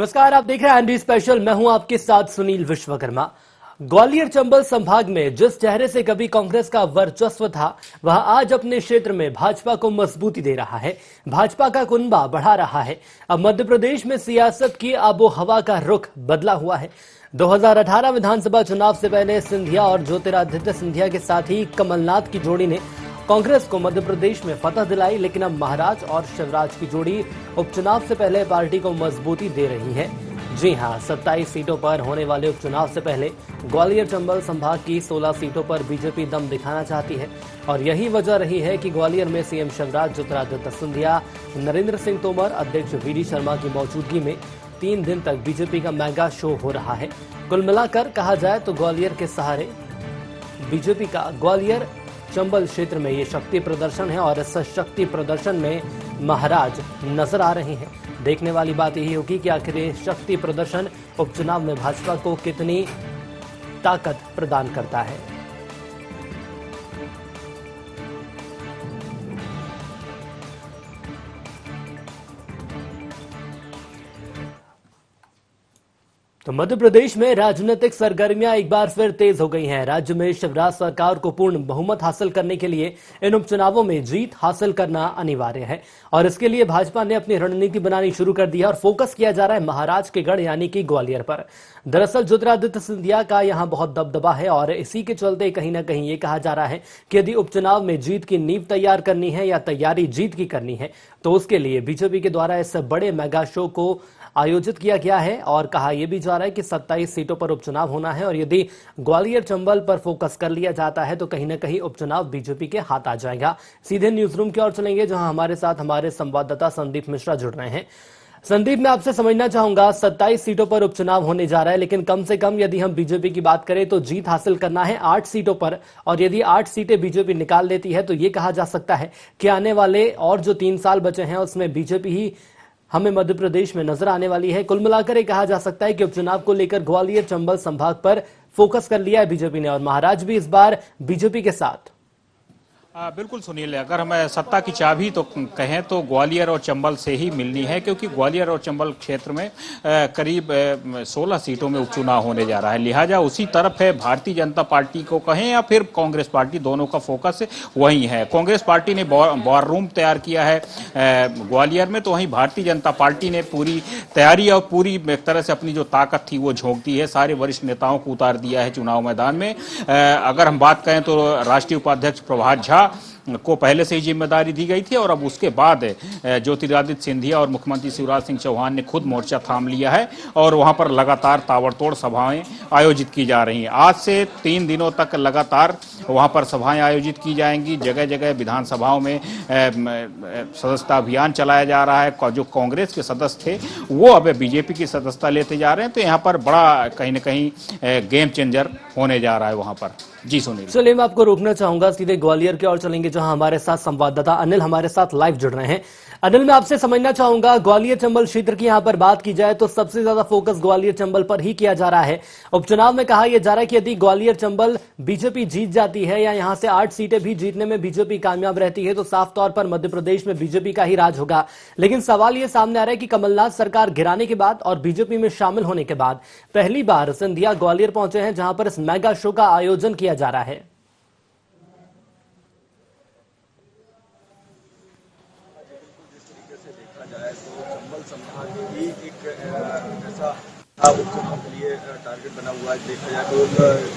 नमस्कार, आप देख रहे हैं एनडी स्पेशल। मैं हूं आपके साथ सुनील विश्वकर्मा। ग्वालियर चंबल संभाग में जिस चेहरे से कभी कांग्रेस का वर्चस्व था, वह आज अपने क्षेत्र में भाजपा को मजबूती दे रहा है, भाजपा का कुनबा बढ़ा रहा है। अब मध्य प्रदेश में सियासत की आबो हवा का रुख बदला हुआ है। 2018 विधानसभा चुनाव से पहले सिंधिया और ज्योतिरादित्य सिंधिया के साथ ही कमलनाथ की जोड़ी ने कांग्रेस को मध्य प्रदेश में फतह दिलाई, लेकिन अब महाराज और शिवराज की जोड़ी उपचुनाव से पहले पार्टी को मजबूती दे रही है। जी हां, 27 सीटों पर होने वाले उपचुनाव से पहले ग्वालियर चंबल संभाग की 16 सीटों पर बीजेपी दम दिखाना चाहती है और यही वजह रही है कि ग्वालियर में सीएम शिवराज, ज्योतिरादित्य सिंधिया, नरेंद्र सिंह तोमर, अध्यक्ष वीडी शर्मा की मौजूदगी में 3 दिन तक बीजेपी का मेगा शो हो रहा है। कुल मिलाकर कहा जाए तो ग्वालियर के सहारे बीजेपी का ग्वालियर चंबल क्षेत्र में ये शक्ति प्रदर्शन है और इस शक्ति प्रदर्शन में महाराज नजर आ रहे हैं। देखने वाली बात यही होगी कि आखिर ये शक्ति प्रदर्शन उपचुनाव में भाजपा को कितनी ताकत प्रदान करता है। तो मध्य प्रदेश में राजनीतिक सरगर्मियां एक बार फिर तेज हो गई हैं। राज्य में शिवराज सरकार को पूर्ण बहुमत हासिल करने के लिए इन उपचुनावों में जीत हासिल करना अनिवार्य है और इसके लिए भाजपा ने अपनी रणनीति बनानी शुरू कर दी है और फोकस किया जा रहा है महाराज के गढ़ यानी कि ग्वालियर पर। दरअसल ज्योतिरादित्य सिंधिया का यहां बहुत दबदबा है और इसी के चलते कहीं ना कहीं ये कहा जा रहा है कि यदि उपचुनाव में जीत की नींव तैयार करनी है या तैयारी जीत की करनी है तो उसके लिए बीजेपी के द्वारा इस बड़े मेगा शो को आयोजित किया गया है और कहा यह भी जा रहा है कि 27 सीटों पर उपचुनाव होना है और यदि ग्वालियर चंबल पर फोकस कर लिया जाता है तो कहीं ना कहीं उपचुनाव बीजेपी के हाथ आ जाएगा। सीधे न्यूज रूम की ओर चलेंगे जहां हमारे साथ हमारे संवाददाता संदीप मिश्रा जुड़ रहे हैं। संदीप, मैं आपसे समझना चाहूंगा, 27 सीटों पर उपचुनाव होने जा रहा है, लेकिन कम से कम यदि हम बीजेपी की बात करें तो जीत हासिल करना है 8 सीटों पर और यदि 8 सीटें बीजेपी निकाल लेती है तो यह कहा जा सकता है कि आने वाले और जो 3 साल बचे हैं उसमें बीजेपी ही हमें मध्य प्रदेश में नजर आने वाली है। कुल मिलाकर ये कहा जा सकता है कि उपचुनाव को लेकर ग्वालियर चंबल संभाग पर फोकस कर लिया है बीजेपी ने और महाराज भी इस बार बीजेपी के साथ। बिल्कुल सुनील, अगर हम सत्ता की चाबी तो कहें तो ग्वालियर और चंबल से ही मिलनी है, क्योंकि ग्वालियर और चंबल क्षेत्र में करीब 16 सीटों में उपचुनाव होने जा रहा है। लिहाजा उसी तरफ है भारतीय जनता पार्टी को कहें या फिर कांग्रेस पार्टी, दोनों का फोकस वही है। कांग्रेस पार्टी ने वॉर रूम तैयार किया है ग्वालियर में, तो वहीं भारतीय जनता पार्टी ने पूरी तैयारी और पूरी एक तरह से अपनी जो ताकत थी वो झोंक दी है, सारे वरिष्ठ नेताओं को उतार दिया है चुनाव मैदान में। अगर हम बात करें तो राष्ट्रीय उपाध्यक्ष प्रभात झा को पहले से ही जिम्मेदारी दी गई थी और अब उसके बाद ज्योतिरादित्य सिंधिया और मुख्यमंत्री शिवराज सिंह चौहान ने खुद मोर्चा थाम लिया है और वहां पर लगातार ताबड़तोड़ सभाएं आयोजित की जा रही हैं। आज से 3 दिनों तक लगातार वहां पर सभाएं आयोजित की जाएंगी। जगह जगह विधानसभाओं में सदस्यता अभियान चलाया जा रहा है। जो कांग्रेस के सदस्य थे वो अब बीजेपी की सदस्यता लेते जा रहे हैं, तो यहाँ पर बड़ा कहीं न कहीं गेम चेंजर होने जा रहा है वहां पर। जी सुनील, चलिए मैं आपको रोकना चाहूंगा, सीधे ग्वालियर की ओर चलेंगे जहां हमारे साथ संवाददाता अनिल हमारे साथ लाइव जुड़ रहे हैं। अनिल, मैं आपसे समझना चाहूंगा, ग्वालियर चंबल क्षेत्र की यहां पर बात की जाए तो सबसे ज्यादा फोकस ग्वालियर चंबल पर ही किया जा रहा है। उपचुनाव में कहा यह जा रहा है कि यदि ग्वालियर चंबल बीजेपी जीत जाती है या यहां से 8 सीटें भी जीतने में बीजेपी कामयाब रहती है तो साफ तौर पर मध्य प्रदेश में बीजेपी का ही राज होगा। लेकिन सवाल यह सामने आ रहा है कि कमलनाथ सरकार गिराने के बाद और बीजेपी में शामिल होने के बाद पहली बार सिंधिया ग्वालियर पहुंचे हैं जहां पर इस मेगा शो का आयोजन किया जा रहा है। उपचुनाव के लिए टारगेट बना हुआ है। देखा जाए तो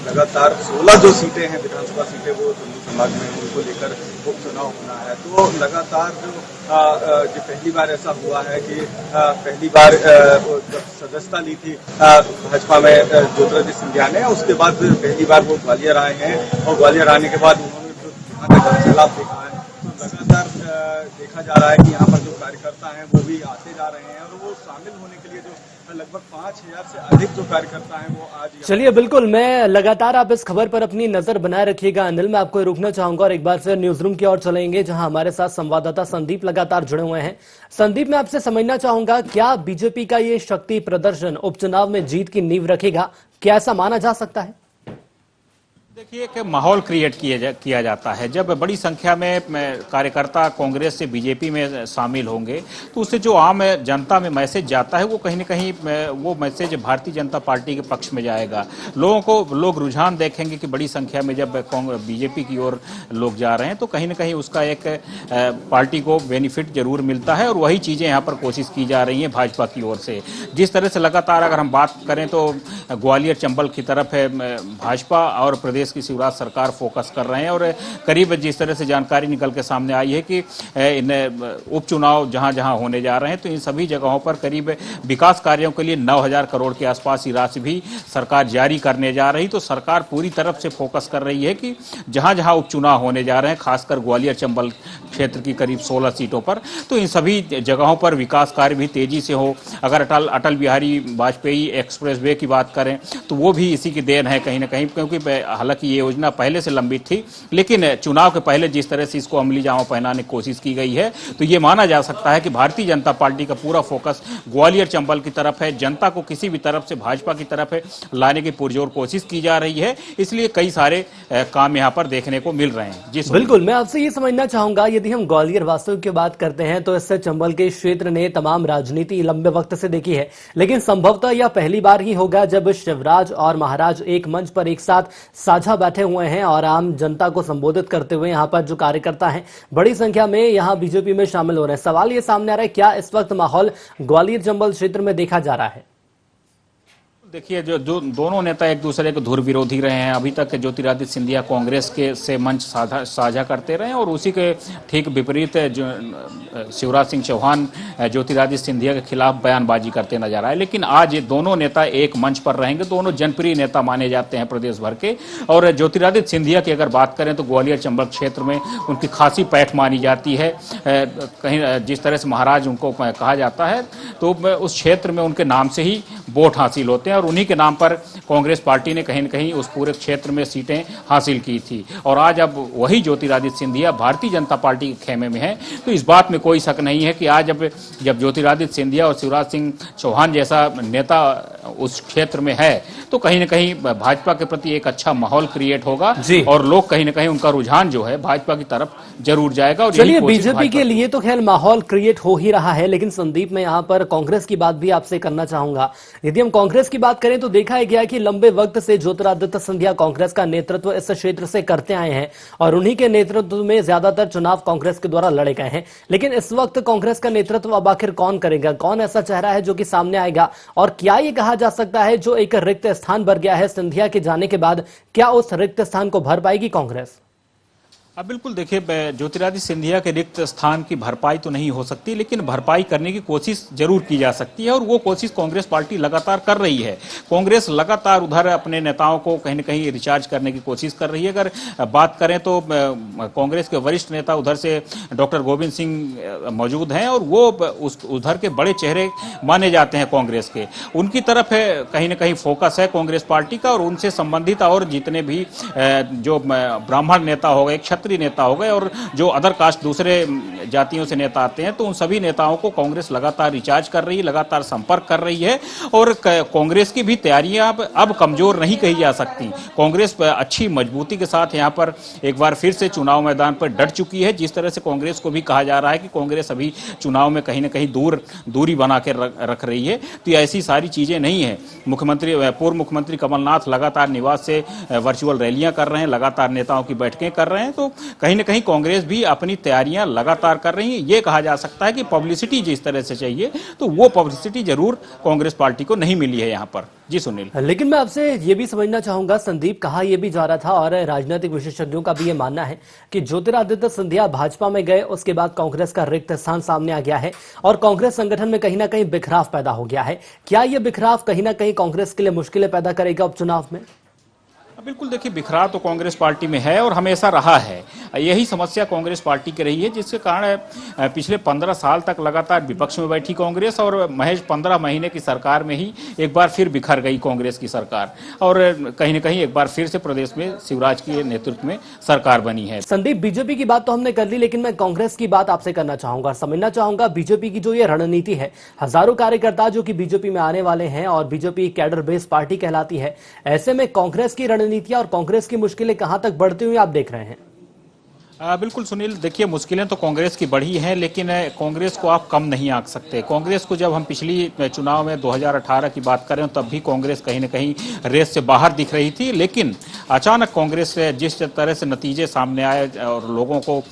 लगातार 16 जो सीटें हैं विधानसभा सीटें वो चंबल संभाग में उनको लेकर उपचुनाव होना है। तो लगातार जो पहली बार ऐसा हुआ है कि पहली बार जब सदस्यता ली थी भाजपा में ज्योतिरादित्य सिंधिया ने, उसके बाद पहली बार वो ग्वालियर आए हैं और ग्वालियर आने के बाद उन्होंने जो यहाँ का जनसैलाब देखा है तो लगातार देखा जा रहा है कि यहाँ पर जो कार्यकर्ता हैं वो भी आते जा रहे हैं और वो शामिल होने के लिए जो लगभग 5000 से अधिक जो कार्यकर्ता हैं वो आज। चलिए बिल्कुल, मैं लगातार आप इस खबर पर अपनी नजर बनाए रखिएगा अनिल। मैं आपको रोकना चाहूंगा और एक बार फिर न्यूज रूम की ओर चलेंगे जहां हमारे साथ संवाददाता संदीप लगातार जुड़े हुए हैं। संदीप, मैं आपसे समझना चाहूंगा, क्या बीजेपी का ये शक्ति प्रदर्शन उपचुनाव में जीत की नींव रखेगा? क्या ऐसा माना जा सकता है? देखिए एक माहौल क्रिएट किया जाता है। जब बड़ी संख्या में कार्यकर्ता कांग्रेस से बीजेपी में शामिल होंगे तो उससे जो आम जनता में मैसेज जाता है वो कहीं न कहीं वो मैसेज भारतीय जनता पार्टी के पक्ष में जाएगा। लोग रुझान देखेंगे कि बड़ी संख्या में जब बीजेपी की ओर लोग जा रहे हैं तो कहीं न कहीं उसका एक पार्टी को बेनिफिट जरूर मिलता है और वही चीज़ें यहाँ पर कोशिश की जा रही हैं भाजपा की ओर से। जिस तरह से लगातार अगर हम बात करें तो ग्वालियर चंबल की तरफ है भाजपा और प्रदेश की शिवराज सरकार फोकस कर रहे हैं और करीब जिस तरह से जानकारी निकल के सामने आई है कि इन उपचुनाव जहां जहां होने जा रहे हैं तो इन सभी जगहों पर करीब विकास कार्यों के लिए 9,000 करोड़ के आसपास की राशि भी सरकार जारी करने जा रही। तो सरकार पूरी तरफ से फोकस कर रही है कि जहां जहां उपचुनाव होने जा रहे हैं खासकर ग्वालियर चंबल क्षेत्र की करीब 16 सीटों पर तो इन सभी जगहों पर विकास कार्य भी तेजी से हो। अगर अटल बिहारी वाजपेयी एक्सप्रेस वे की बात करें तो वो भी इसी की देन है कहीं ना कहीं, क्योंकि हालांकि ये योजना पहले से लंबित थी लेकिन चुनाव के पहले जिस तरह से इसको अमली जामा पहनाने की कोशिश की गई है तो ये माना जा सकता है कि भारतीय जनता पार्टी का पूरा फोकस ग्वालियर चंबल की तरफ है। जनता को किसी भी तरफ से भाजपा की तरफ है लाने की पुरजोर कोशिश की जा रही है, इसलिए कई सारे काम यहाँ पर देखने को मिल रहे हैं। जी बिल्कुल, मैं आपसे ये समझना चाहूंगा, यदि हम ग्वालियर वास्तव की बात करते हैं तो इससे चंबल के क्षेत्र ने तमाम राजनीति लंबे वक्त से देखी है, लेकिन संभवतः यह पहली बार ही होगा जब शिवराज और महाराज एक मंच पर एक साथ साझा बैठे हुए हैं और आम जनता को संबोधित करते हुए यहाँ पर जो कार्यकर्ता हैं बड़ी संख्या में यहाँ बीजेपी में शामिल हो रहे हैं। सवाल ये सामने आ रहा है, क्या इस वक्त माहौल ग्वालियर चंबल क्षेत्र में देखा जा रहा है? देखिए जो दोनों नेता एक दूसरे के धुर विरोधी रहे हैं। अभी तक ज्योतिरादित्य सिंधिया कांग्रेस के से मंच साझा करते रहे और उसी के ठीक विपरीत जो शिवराज सिंह चौहान ज्योतिरादित्य सिंधिया के खिलाफ बयानबाजी करते नजर आए। लेकिन आज ये दोनों नेता एक मंच पर रहेंगे। दोनों जनप्रिय नेता माने जाते हैं प्रदेश भर के। और ज्योतिरादित्य सिंधिया की अगर बात करें तो ग्वालियर चंबल क्षेत्र में उनकी खासी पैठ मानी जाती है। कहीं जिस तरह से महाराज उनको कहा जाता है तो उस क्षेत्र में उनके नाम से ही वोट हासिल होते हैं और उन्हीं के नाम पर कांग्रेस पार्टी ने कहीं न कहीं उस पूरे क्षेत्र में सीटें हासिल की थी। और आज अब वही ज्योतिरादित्य सिंधिया भारतीय जनता पार्टी के खेमे में है। तो इस बात में कोई शक नहीं है कि आज जब ज्योतिरादित्य सिंधिया और शिवराज सिंह चौहान जैसा नेता उस क्षेत्र में है तो कहीं न कहीं भाजपा के प्रति एक अच्छा माहौल क्रिएट होगा और लोग कहीं न कहीं उनका रुझान जो है भाजपा की तरफ जरूर जाएगा। और चलिए, बीजेपी के लिए तो खैर माहौल क्रिएट हो ही रहा है, लेकिन संदीप मैं यहाँ पर कांग्रेस की बात भी आपसे करना चाहूंगा। यदि हम कांग्रेस की बात करें तो देखा गया कि लंबे वक्त से ज्योतिरादित्य सिंधिया कांग्रेस का नेतृत्व इस क्षेत्र से करते आए हैं और उन्हीं के नेतृत्व में ज्यादातर चुनाव कांग्रेस के द्वारा लड़े गए हैं। लेकिन इस वक्त कांग्रेस का नेतृत्व अब आखिर कौन करेगा? कौन ऐसा चेहरा है जो कि सामने आएगा? और क्या ये कहा जा सकता है जो एक रिक्त स्थान भर गया है सिंधिया के जाने के बाद, क्या उस रिक्त स्थान को भर पाएगी कांग्रेस? अब बिल्कुल देखिए, ज्योतिरादित्य सिंधिया के रिक्त स्थान की भरपाई तो नहीं हो सकती लेकिन भरपाई करने की कोशिश जरूर की जा सकती है और वो कोशिश कांग्रेस पार्टी लगातार कर रही है। कांग्रेस लगातार उधर अपने नेताओं को कहीं न कहीं रिचार्ज करने की कोशिश कर रही है। अगर बात करें तो कांग्रेस के वरिष्ठ नेता उधर से डॉक्टर गोविंद सिंह मौजूद हैं और वो उधर के बड़े चेहरे माने जाते हैं कांग्रेस के। उनकी तरफ कहीं न कहीं फोकस है कांग्रेस पार्टी का और उनसे संबंधित और जितने भी जो ब्राह्मण नेता हो गए, नेता हो गए और जो अदर कास्ट दूसरे जातियों से नेता आते हैं तो उन सभी नेताओं को कांग्रेस लगातार रिचार्ज कर रही है, लगातार संपर्क कर रही है। और कांग्रेस की भी तैयारियां अब कमजोर नहीं कही जा सकती। कांग्रेस अच्छी मजबूती के साथ यहां पर एक बार फिर से चुनाव मैदान पर डट चुकी है। जिस तरह से कांग्रेस को भी कहा जा रहा है कि कांग्रेस अभी चुनाव में कहीं ना कहीं दूरी बना के रख रही है, तो ऐसी सारी चीजें नहीं है। पूर्व मुख्यमंत्री कमलनाथ लगातार निवास से वर्चुअल रैलियां कर रहे हैं, लगातार नेताओं की बैठकें कर रहे हैं। तो कहीं ना कहीं कांग्रेस भी अपनी तैयारियां लगातार कर रही है। ये कहा जा सकता है कि पब्लिसिटी जिस तरह से चाहिए तो वो पब्लिसिटी जरूर कांग्रेस पार्टी को नहीं मिली है यहाँ पर। जी सुनील, लेकिन मैं आपसे ये भी समझना चाहूंगा, संदीप कहा यह भी जा रहा था और राजनीतिक विशेषज्ञों का भी ये मानना है कि ज्योतिरादित्य सिंधिया भाजपा में गए, उसके बाद कांग्रेस का रिक्त स्थान सामने आ गया है और कांग्रेस संगठन में कहीं ना कहीं बिखराव पैदा हो गया है। क्या यह बिखराव कहीं ना कहीं कांग्रेस के लिए मुश्किलें पैदा करेगा उपचुनाव में? बिल्कुल देखिए, बिखराव तो कांग्रेस पार्टी में है और हमेशा रहा है। यही समस्या कांग्रेस पार्टी की रही है, जिसके कारण पिछले 15 साल तक लगातार विपक्ष में बैठी कांग्रेस और महज 15 महीने की सरकार में ही एक बार फिर बिखर गई कांग्रेस की सरकार और कहीं न कहीं एक बार फिर से प्रदेश में शिवराज के नेतृत्व में सरकार बनी है। संदीप, बीजेपी की बात तो हमने कर ली, लेकिन मैं कांग्रेस की बात आपसे करना चाहूंगा, समझना चाहूंगा बीजेपी की जो ये रणनीति है। हजारों कार्यकर्ता जो कि बीजेपी में आने वाले हैं और बीजेपी कैडर बेस्ड पार्टी कहलाती है, ऐसे में कांग्रेस की रणनीति रणनीतियां और कांग्रेस की मुश्किलें कहां तक बढ़ती हुई आप देख रहे हैं? बिल्कुल सुनील, देखिए मुश्किलें तो कांग्रेस की बढ़ी हैं, लेकिन कांग्रेस को आप कम नहीं आंक सकते। कांग्रेस को जब हम पिछली चुनाव में 2018 की बात करें तब भी कांग्रेस कहीं न कहीं रेस से बाहर दिख रही थी, लेकिन अचानक कांग्रेस जिस तरह से नतीजे सामने आए और लोगों को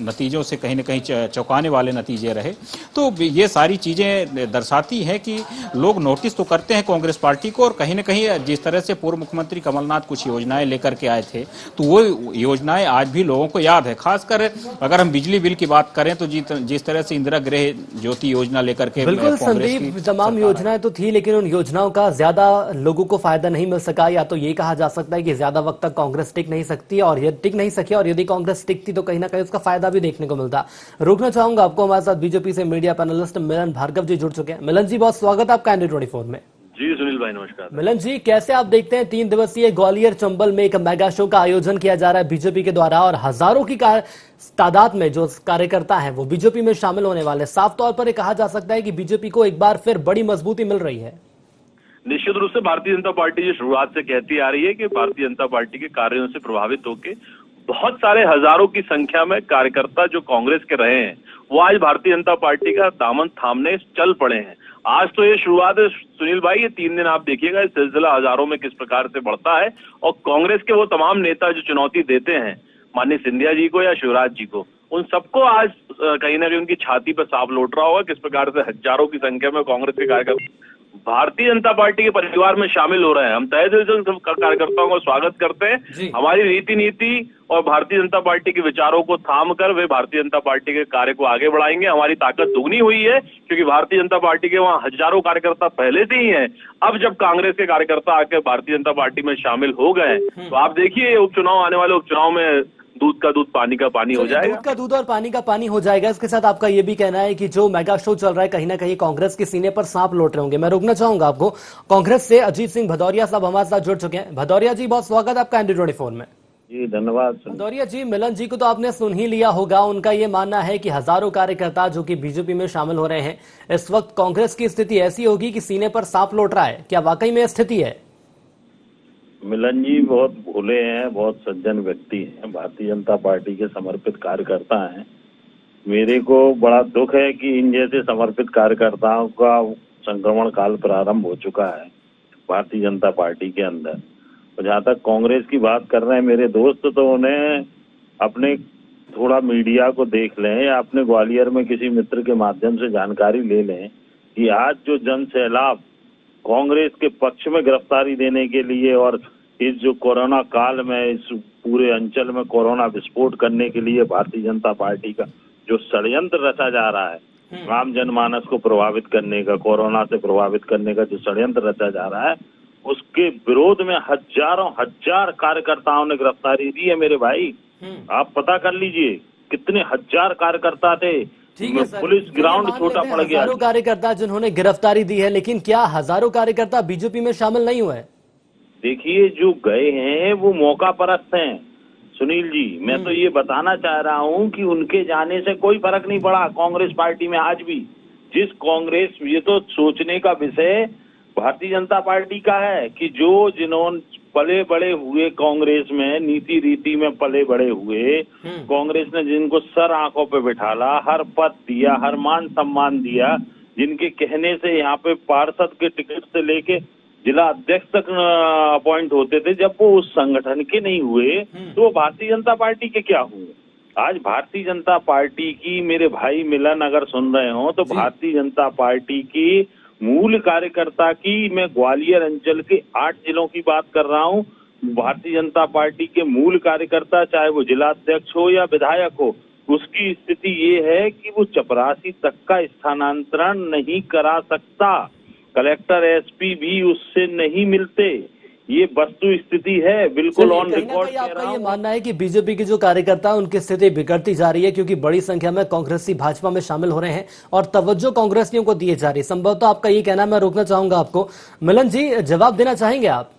नतीजों से कहीं न कहीं चौंकाने वाले नतीजे रहे, तो ये सारी चीज़ें दर्शाती हैं कि लोग नोटिस तो करते हैं कांग्रेस पार्टी को, और कहीं न कहीं जिस तरह से पूर्व मुख्यमंत्री कमलनाथ कुछ योजनाएं लेकर के आए थे, तो वो योजनाएं आज भी लोगों को याद है। खासकर अगर हम बिजली बिल की बात करें तो जिस तरह से इंदिरा गृह ज्योति योजना लेकर के बिल्कुल संदीप, तमाम योजनाएं तो थी, लेकिन उन योजनाओं का ज्यादा लोगों को फायदा नहीं मिल सका। या तो ये कहा जा सकता है कि ज्यादा वक्त तक कांग्रेस टिक नहीं सकती, और ये टिक नहीं सकी, और यदि कांग्रेस टिकती तो कहीं ना कहीं उसका फायदा भी देखने को मिलता। रोकना चाहूंगा आपको, हमारे साथ बीजेपी से मीडिया पैनलिस्ट मिलन भार्गव जी जुड़ चुके हैं। मिलन जी, बहुत स्वागत आपका ND24 में। जी सुनील भाई, नमस्कार। मिलन जी, कैसे आप देखते हैं 3 दिवसीय ग्वालियर चंबल में एक मेगा शो का आयोजन किया जा रहा है बीजेपी के द्वारा, और हजारों की तादाद में जो कार्यकर्ता हैं वो बीजेपी में शामिल होने वाले। साफ तौर पर ये कहा जा सकता है कि बीजेपी को एक बार फिर बड़ी मजबूती मिल रही है। निश्चित रूप से भारतीय जनता पार्टी जो शुरुआत से कहती आ रही है कि भारतीय जनता पार्टी के कार्यों से प्रभावित होकर बहुत सारे हजारों की संख्या में कार्यकर्ता जो कांग्रेस के रहे हैं वो आज भारतीय जनता पार्टी का दामन थामने चल पड़े हैं। आज तो ये शुरुआत है सुनील भाई, ये 3 दिन आप देखिएगा इस सिलसिला हजारों में किस प्रकार से बढ़ता है, और कांग्रेस के वो तमाम नेता जो चुनौती देते हैं माननीय सिंधिया जी को या शिवराज जी को, उन सबको आज कहीं ना कहीं उनकी छाती पर सांप लौट रहा होगा किस प्रकार से हजारों की संख्या में कांग्रेस के कार्यकर्ता भारतीय जनता पार्टी के परिवार में शामिल हो रहे हैं। हम तहे दिल से सब कार्यकर्ताओं का स्वागत करते हैं। हमारी रीति नीति और भारतीय जनता पार्टी के विचारों को थाम कर वे भारतीय जनता पार्टी के कार्य को आगे बढ़ाएंगे। हमारी ताकत दुगनी हुई है क्योंकि भारतीय जनता पार्टी के वहां हजारों कार्यकर्ता पहले से ही हैं। अब जब कांग्रेस के कार्यकर्ता आकर भारतीय जनता पार्टी में शामिल हो गए तो आप देखिए उपचुनाव, आने वाले उपचुनाव में दूध का दूध पानी का पानी हो जाएगा। दूध का दूध और पानी का पानी हो जाएगा। इसके साथ आपका ये भी कहना है कि जो मेगा शो चल रहा है कहीं ना कहीं कांग्रेस के सीने पर सांप लौट रहे होंगे। मैं रोकना चाहूंगा आपको, कांग्रेस से अजीत सिंह भदौरिया साहब हमारे साथ जुड़ चुके हैं। भदौरिया जी, बहुत स्वागत आपका ND24 में। जी धन्यवाद। भदौरिया जी, मिलन जी को तो आपने सुन ही लिया होगा। उनका ये मानना है कि हजारों कार्यकर्ता जो कि बीजेपी में शामिल हो रहे हैं, इस वक्त कांग्रेस की स्थिति ऐसी होगी कि सीने पर सांप लौट रहा है। क्या वाकई में स्थिति है? मिलन जी बहुत भोले हैं, बहुत सज्जन व्यक्ति हैं, भारतीय जनता पार्टी के समर्पित कार्यकर्ता हैं। मेरे को बड़ा दुख है कि इन जैसे समर्पित कार्यकर्ताओं का संक्रमण काल प्रारंभ हो चुका है भारतीय जनता पार्टी के अंदर। और जहाँ तक कांग्रेस की बात कर रहे हैं मेरे दोस्त, तो उन्हें अपने थोड़ा मीडिया को देख लें या अपने ग्वालियर में किसी मित्र के माध्यम से जानकारी ले लें कि आज जो जन सैलाब कांग्रेस के पक्ष में गिरफ्तारी देने के लिए और इस जो कोरोना काल में इस पूरे अंचल में कोरोना विस्फोट करने के लिए भारतीय जनता पार्टी का जो षड्यंत्र रचा जा रहा है आम जनमानस को प्रभावित करने का, कोरोना से प्रभावित करने का जो षड्यंत्र रचा जा रहा है, उसके विरोध में हजारों हजार कार्यकर्ताओं ने गिरफ्तारी दी है मेरे भाई। आप पता कर लीजिए कितने हजार कार्यकर्ता थे। पुलिस ग्राउंड छोटा पड़ गया। हजारों कार्यकर्ता जिन्होंने गिरफ्तारी दी है, लेकिन क्या हजारों कार्यकर्ता बीजेपी में शामिल नहीं हुए? देखिए, जो गए हैं वो मौका परस्त हैं सुनील जी। मैं तो ये बताना चाह रहा हूँ कि उनके जाने से कोई फर्क नहीं पड़ा कांग्रेस पार्टी में। आज भी जिस कांग्रेस, ये तो सोचने का विषय भारतीय जनता पार्टी का है कि जो जिन्होंने पले बड़े हुए कांग्रेस में, नीति रीति में पले बड़े हुए, कांग्रेस ने जिनको सर आंखों पे बिठाला, हर पद दिया, हर मान सम्मान दिया, जिनके कहने से यहाँ पे पार्षद के टिकट से लेके जिला अध्यक्ष तक अपॉइंट होते थे, जब वो उस संगठन के नहीं हुए तो वो भारतीय जनता पार्टी के क्या हुए? आज भारतीय जनता पार्टी की, मेरे भाई मिलन अगर सुन रहे हो तो भारतीय जनता पार्टी की मूल कार्यकर्ता की, मैं ग्वालियर अंचल के 8 जिलों की बात कर रहा हूँ। भारतीय जनता पार्टी के मूल कार्यकर्ता, चाहे वो जिला अध्यक्ष हो या विधायक हो, उसकी स्थिति ये है कि वो चपरासी तक का स्थानांतरण नहीं करा सकता। कलेक्टर एसपी भी उससे नहीं मिलते। ये वस्तु स्थिति है, बिल्कुल ऑन रिकॉर्ड कह रहा हूं। ये मानना है कि बीजेपी के जो कार्यकर्ता हैं उनकी स्थिति बिगड़ती जा रही है क्योंकि बड़ी संख्या में कांग्रेसी भाजपा में शामिल हो रहे हैं और तवज्जो कांग्रेसियों को दिए जा रही है। संभवतः आपका ये कहना, मैं रोकना चाहूंगा आपको। मिलन जी, जवाब देना चाहेंगे आप?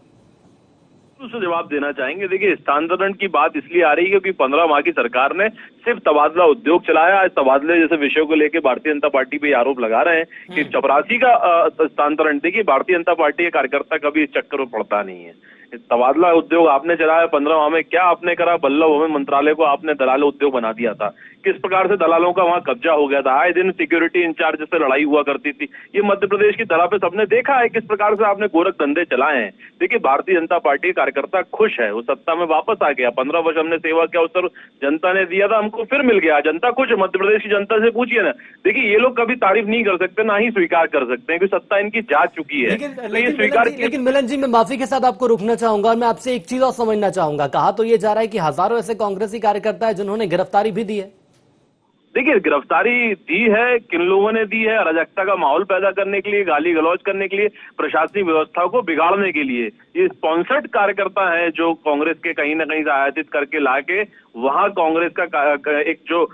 उससे जवाब देना चाहेंगे। देखिए, स्थानांतरण की बात इसलिए आ रही है क्योंकि 15 माह की सरकार ने सिर्फ तबादला उद्योग चलाया। आज तबादले जैसे विषयों को लेकर भारतीय जनता पार्टी पे आरोप लगा रहे हैं कि चपरासी का स्थानांतरण। देखिए, भारतीय जनता पार्टी के कार्यकर्ता कभी इस चक्कर में पड़ता नहीं है। तबादला उद्योग आपने चलाया 15 माह में, क्या आपने करा? बल्लभ भवन मंत्रालय को आपने दलाल उद्योग बना दिया था। किस प्रकार से दलालों का वहां कब्जा हो गया था। आए दिन सिक्योरिटी इंचार्ज से लड़ाई हुआ करती थी। ये मध्य प्रदेश की धरा पे सबने देखा है किस प्रकार से आपने गोरख धंधे चलाए हैं। देखिए, भारतीय जनता पार्टी के कार्यकर्ता खुश है, वो सत्ता में वापस आ गया। 15 वर्ष हमने सेवा किया, अवसर जनता ने दिया था, हमको फिर मिल गया। जनता खुश है। मध्य प्रदेश की जनता से पूछिए ना। देखिए, ये लोग कभी तारीफ नहीं कर सकते, ना ही स्वीकार कर सकते हैं, क्योंकि सत्ता इनकी जा चुकी है। लेकिन मिलन जी, मैं माफी के साथ आपको रोकना चाहूंगा और मैं आपसे एक चीज और समझना चाहूंगा। कहा तो ये जा रहा है कि हजारों ऐसे कांग्रेसी कार्यकर्ता है जिन्होंने गिरफ्तारी भी दी है। देखिए, गिरफ्तारी दी है, किन लोगों ने दी है? अराजकता का माहौल पैदा करने के लिए, गाली गलौज करने के लिए, प्रशासनिक व्यवस्था को बिगाड़ने के लिए। ये स्पॉन्सर्ड कार्यकर्ता है जो कांग्रेस के कहीं ना कहीं से आयातित करके लाके वहां कांग्रेस का एक जो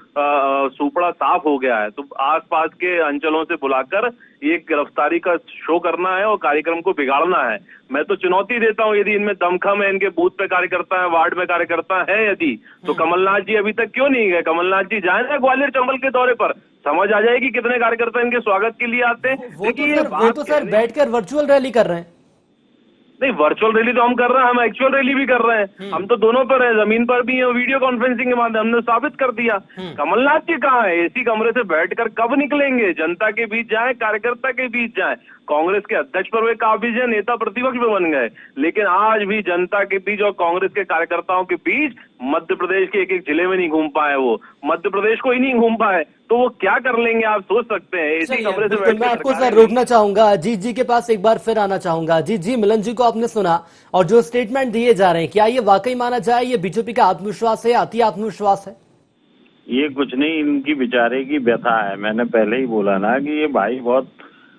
सुपड़ा साफ हो गया है, तो आसपास के अंचलों से बुलाकर ये गिरफ्तारी का शो करना है और कार्यक्रम को बिगाड़ना है। मैं तो चुनौती देता हूं, यदि इनमें दमखम है, इनके बूथ पे कार्यकर्ता है, वार्ड में कार्यकर्ता है यदि, तो कमलनाथ जी अभी तक क्यों नहीं गए? कमलनाथ जी जाए ना ग्वालियर चंबल के दौरे पर, समझ आ जाएगी कितने कार्यकर्ता इनके स्वागत के लिए आते हैं। वो तो सर बैठकर वर्चुअल रैली कर रहे हैं। नहीं, वर्चुअल रैली तो हम कर रहे हैं, हम एक्चुअल रैली भी कर रहे हैं। हम तो दोनों पर है, जमीन पर भी है, वीडियो कॉन्फ्रेंसिंग के माध्यम हमने साबित कर दिया। कमलनाथ जी कहाँ है? एसी कमरे से बैठकर कब निकलेंगे? जनता के बीच जाए, कार्यकर्ता के बीच जाए। कांग्रेस के अध्यक्ष पर वे काबिज है, नेता प्रतिपक्ष में बन गए, लेकिन आज भी जनता के बीच और कांग्रेस के कार्यकर्ताओं के बीच मध्य प्रदेश के एक एक जिले में नहीं घूम पाए। वो मध्य प्रदेश को ही नहीं घूम पाए, तो वो क्या कर लेंगे आप सोच सकते हैं। एसी कमरे से बैठ, मैं आपको सर रोकना चाहूंगा, अजीत जी के पास एक बार फिर आना चाहूंगा। अजीत जी, मिलन जी को आपने सुना और जो स्टेटमेंट दिए जा रहे हैं, क्या ये वाकई माना जाए ये बीजेपी का आत्मविश्वास है, अति आत्मविश्वास है? ये कुछ नहीं, इनकी बेचारे की व्यथा है। मैंने पहले ही बोला ना कि ये भाई बहुत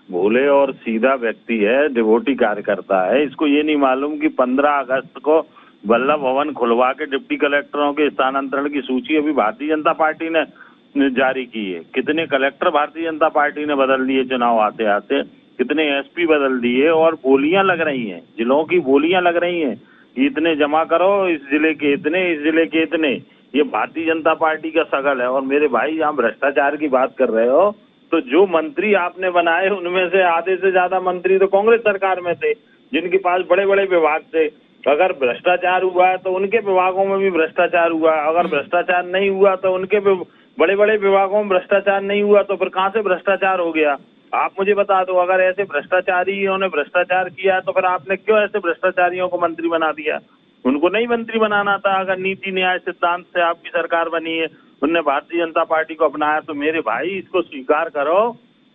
भोले और सीधा व्यक्ति है, डिवोटी कार्यकर्ता है। इसको ये नहीं मालूम कि 15 अगस्त को बल्लभ भवन खुलवा के डिप्टी कलेक्टरों के स्थानांतरण की सूची अभी भारतीय जनता पार्टी ने जारी की है। कितने कलेक्टर भारतीय जनता पार्टी ने बदल दिए चुनाव आते आते, कितने एसपी बदल दिए, और बोलियां लग रही हैं, जिलों की बोलियां लग रही हैं। इतने जमा करो, इस जिले के इतने, इस जिले के इतने। ये भारतीय जनता पार्टी का सगल है। और मेरे भाई, आप भ्रष्टाचार की बात कर रहे हो, तो जो मंत्री आपने बनाए उनमें से आधे से ज्यादा मंत्री तो कांग्रेस सरकार में थे, जिनके पास बड़े बड़े विभाग थे। अगर भ्रष्टाचार हुआ है तो उनके विभागों में भी भ्रष्टाचार हुआ। अगर भ्रष्टाचार नहीं हुआ तो उनके बड़े बड़े विभागों में भ्रष्टाचार नहीं हुआ, तो फिर कहां से भ्रष्टाचार हो गया? आप मुझे बता दो। अगर ऐसे भ्रष्टाचारियों ने भ्रष्टाचार किया तो फिर आपने क्यों ऐसे भ्रष्टाचारियों को मंत्री बना दिया? उनको नहीं मंत्री बनाना था। अगर नीति न्याय सिद्धांत से आपकी सरकार बनी है, उनने भारतीय जनता पार्टी को अपनाया, तो मेरे भाई इसको स्वीकार करो।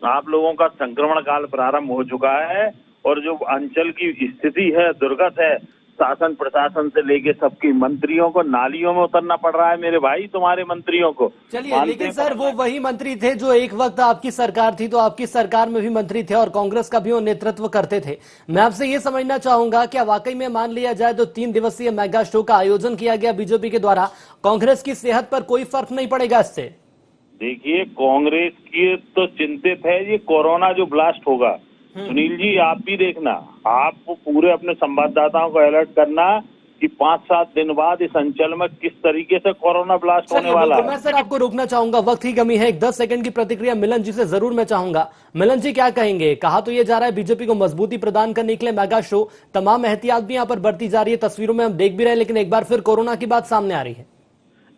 आप लोगों का संक्रमण काल प्रारंभ हो चुका है और जो अंचल की स्थिति है दुर्गत है। शासन प्रशासन से लेके सबकी मंत्रियों को नालियों में उतरना पड़ रहा है मेरे भाई, तुम्हारे मंत्रियों को। चलिए, लेकिन सर वो वही मंत्री थे जो एक वक्त आपकी सरकार थी, तो आपकी सरकार में भी मंत्री थे और कांग्रेस का भी वो नेतृत्व करते थे। मैं आपसे ये समझना चाहूंगा, क्या वाकई में मान लिया जाए तो 3 दिवसीय मेगा शो का आयोजन किया गया बीजेपी के द्वारा, कांग्रेस की सेहत पर कोई फर्क नहीं पड़ेगा इससे? देखिए, कांग्रेस की तो चिंतित है ये कोरोना जो ब्लास्ट होगा। सुनील जी, आप भी देखना, आप पूरे अपने संवाददाताओं को अलर्ट करना कि 5-7 दिन बाद इस अंचल में किस तरीके से कोरोना ब्लास्ट होने वाला है। मैं सर आपको रोकना चाहूंगा, वक्त की कमी है। एक 10 सेकंड की प्रतिक्रिया मिलन जी से जरूर मैं चाहूंगा। मिलन जी, क्या कहेंगे? कहा तो ये जा रहा है बीजेपी को मजबूती प्रदान करने के लिए मेगा शो, तमाम एहतियात भी यहाँ पर बरती जा रही है, तस्वीरों में हम देख भी रहे हैं, लेकिन एक बार फिर कोरोना की बात सामने आ रही है।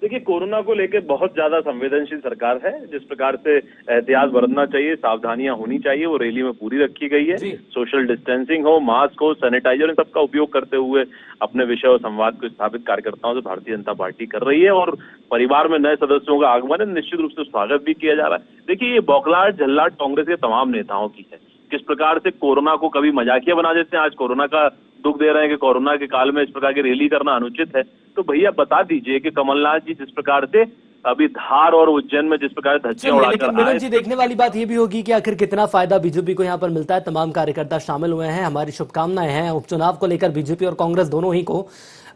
देखिए, कोरोना को लेकर बहुत ज्यादा संवेदनशील सरकार है। जिस प्रकार से एहतियात बरतना चाहिए, सावधानियां होनी चाहिए, वो रैली में पूरी रखी गई है। सोशल डिस्टेंसिंग हो, मास्क हो, सैनिटाइजर, इन सबका उपयोग करते हुए अपने विषय और संवाद को स्थापित कार्यकर्ताओं से भारतीय जनता पार्टी कर रही है। और परिवार में नए सदस्यों का आगमन है, निश्चित रूप से स्वागत भी किया जा रहा है। देखिए, ये बौखलाहट झल्लाहट कांग्रेस के तमाम नेताओं की है। किस प्रकार से कोरोना को कभी मजाकिया बना देते हैं, आज कोरोना का दुख दे रहे हैं कि कोरोना के काल में इस प्रकार की रैली करना अनुचित है। तो भैया बता दीजिए कि कमलनाथ जी जिस प्रकार से अभी धार और उज्जैन में जिस प्रकार धज्जियां उड़ाकर मिलन जी, देखने वाली बात ये भी होगी कि आखिर कितना फायदा बीजेपी को यहाँ पर मिलता है। तमाम कार्यकर्ता शामिल हुए हैं, हमारी शुभकामनाएं हैं उपचुनाव को लेकर बीजेपी और कांग्रेस दोनों ही को।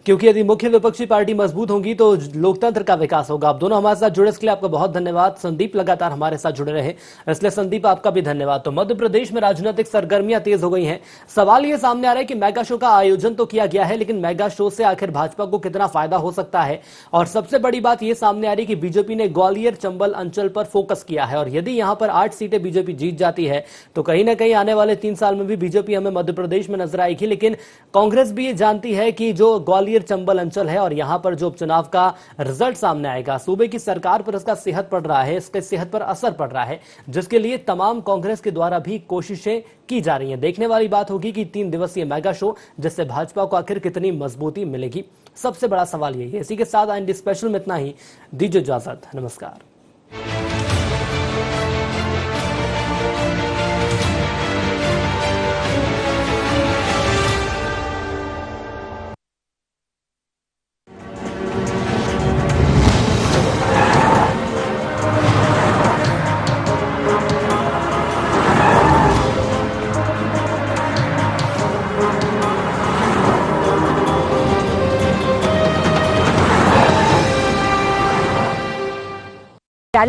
क्योंकि यदि मुख्य विपक्षी पार्टी मजबूत होंगी तो लोकतंत्र का विकास होगा। आप दोनों हमारे साथ जुड़े इसके लिए आपका बहुत धन्यवाद। संदीप लगातार हमारे साथ जुड़े रहे, इसलिए संदीप आपका भी धन्यवाद। तो मध्य प्रदेश में राजनीतिक सरगर्मियां तेज हो गई हैं। सवाल यह सामने आ रहा है कि मेगा शो का आयोजन तो किया गया है, लेकिन मेगा शो से आखिर भाजपा को कितना फायदा हो सकता है। और सबसे बड़ी बात यह सामने आ रही है कि बीजेपी ने ग्वालियर चंबल अंचल पर फोकस किया है, और यदि यहां पर 8 सीटें बीजेपी जीत जाती है तो कहीं ना कहीं आने वाले 3 साल में भी बीजेपी हमें मध्य प्रदेश में नजर आएगी। लेकिन कांग्रेस भी ये जानती है कि जो ग्वालियर चंबल अंचल है और यहां पर जो उपचुनाव का रिजल्ट सामने आएगा, सूबे की सरकार पर इसका सेहत पड़ रहा है, इसके सेहत पर असर पड़ रहा है, जिसके लिए तमाम कांग्रेस के द्वारा भी कोशिशें की जा रही हैं। देखने वाली बात होगी कि 3 दिवसीय मेगा शो जिससे भाजपा को आखिर कितनी मजबूती मिलेगी, सबसे बड़ा सवाल यही है। इसी के साथ आईएनडी स्पेशल में इतना ही। दीजिए इजाजत, नमस्कार।